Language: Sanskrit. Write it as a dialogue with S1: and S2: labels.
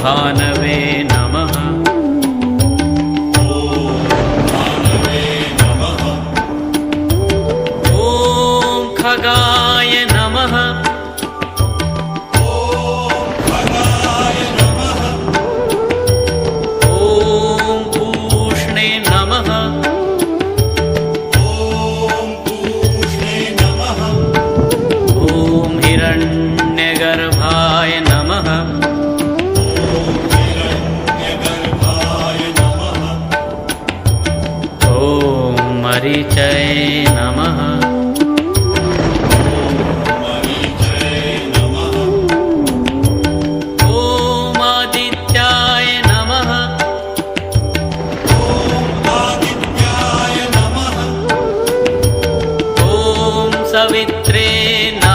S1: भानवे नमः। ॐ खगाय नमः। ॐ पूष्णे नमः। ॐ हिरण्यगर्भाय नमः। ॐ मरीचये नमः। ॐ आदित्याय नमः। ॐ सवित्रे नमः।